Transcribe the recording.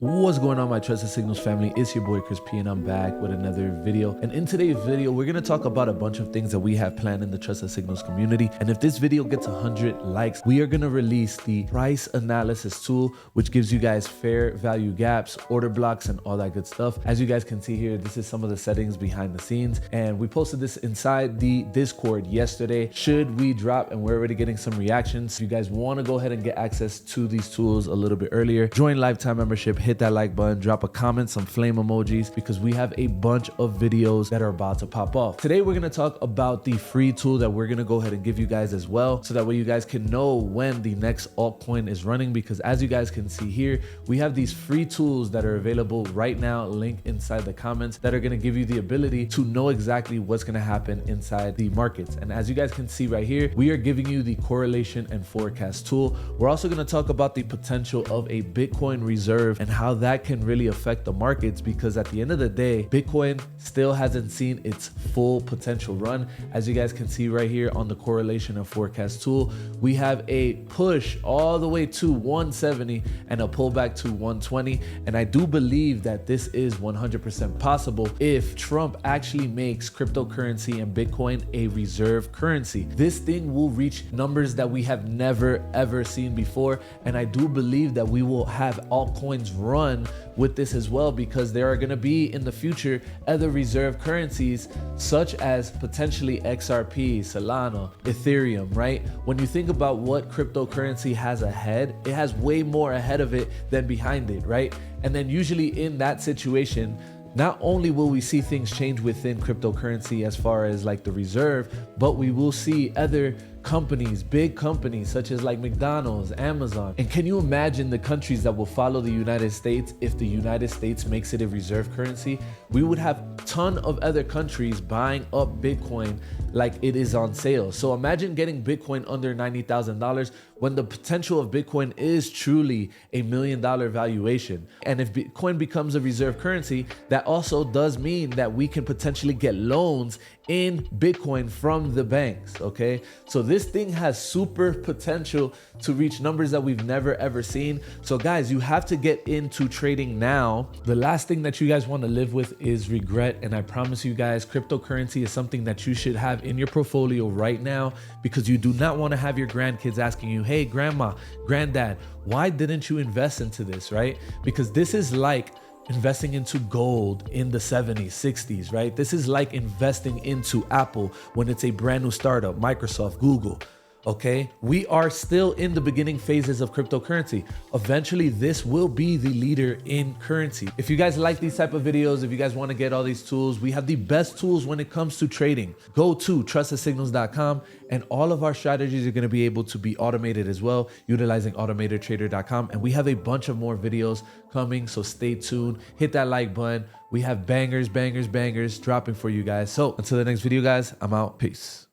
What's going on, my Trusted Signals family? It's your boy Chris P, and I'm back with another video. And in today's video, we're gonna talk about a bunch of things that we have planned in the Trusted Signals community. And if this video gets 100 likes, we are gonna release the price analysis tool, which gives you guys fair value gaps, order blocks, and all that good stuff. As you guys can see here, this is some of the settings behind the scenes. And we posted this inside the Discord yesterday. Should we drop, and we're already getting some reactions. If you guys wanna go ahead and get access to these tools a little bit earlier, join lifetime membership, hit that like button, drop a comment, some flame emojis, because we have a bunch of videos that are about to pop off. Today, we're gonna talk about the free tool that we're gonna go ahead and give you guys as well, so that way you guys can know when the next altcoin is running, because as you guys can see here, we have these free tools that are available right now, linked inside the comments, that are gonna give you the ability to know exactly what's gonna happen inside the markets. And as you guys can see right here, we are giving you the correlation and forecast tool. We're also gonna talk about the potential of a Bitcoin reserve and how that can really affect the markets, because at the end of the day, Bitcoin still hasn't seen its full potential run. As you guys can see right here on the correlation and forecast tool, we have a push all the way to 170 and a pullback to 120. And I do believe that this is 100% possible if Trump actually makes cryptocurrency and Bitcoin a reserve currency. This thing will reach numbers that we have never ever seen before. And I do believe that we will have altcoins run with this as well, because there are going to be in the future other reserve currencies such as potentially XRP, Solana, Ethereum, right? When you think about what cryptocurrency has ahead, it has way more ahead of it than behind it, right? And then usually in that situation, not only will we see things change within cryptocurrency as far as like the reserve, but we will see other companies, big companies such as like McDonald's, Amazon. And can you imagine the countries that will follow the United States if the United States makes it a reserve currency? We would have a ton of other countries buying up Bitcoin like it is on sale. So imagine getting Bitcoin under $90,000 when the potential of Bitcoin is truly $1 million valuation. And if Bitcoin becomes a reserve currency, that also does mean that we can potentially get loans in Bitcoin from the banks, okay? So this thing has super potential to reach numbers that we've never ever seen. So guys, you have to get into trading now. The last thing that you guys want to live with is regret. And I promise you guys, cryptocurrency is something that you should have in your portfolio right now, because you do not want to have your grandkids asking you, hey, grandma, granddad, why didn't you invest into this, right? Because this is like investing into gold in the 70s, 60s, right? This is like investing into Apple when it's a brand new startup, Microsoft, Google. Okay, we are still in the beginning phases of cryptocurrency. Eventually, this will be the leader in currency. If you guys like these type of videos, if you guys want to get all these tools, we have the best tools when it comes to trading. Go to trustedsignals.com, and all of our strategies are going to be able to be automated as well, utilizing automatedtrader.com. And we have a bunch of more videos coming, so stay tuned. Hit that like button. We have bangers dropping for you guys. So until the next video, guys, I'm out. Peace.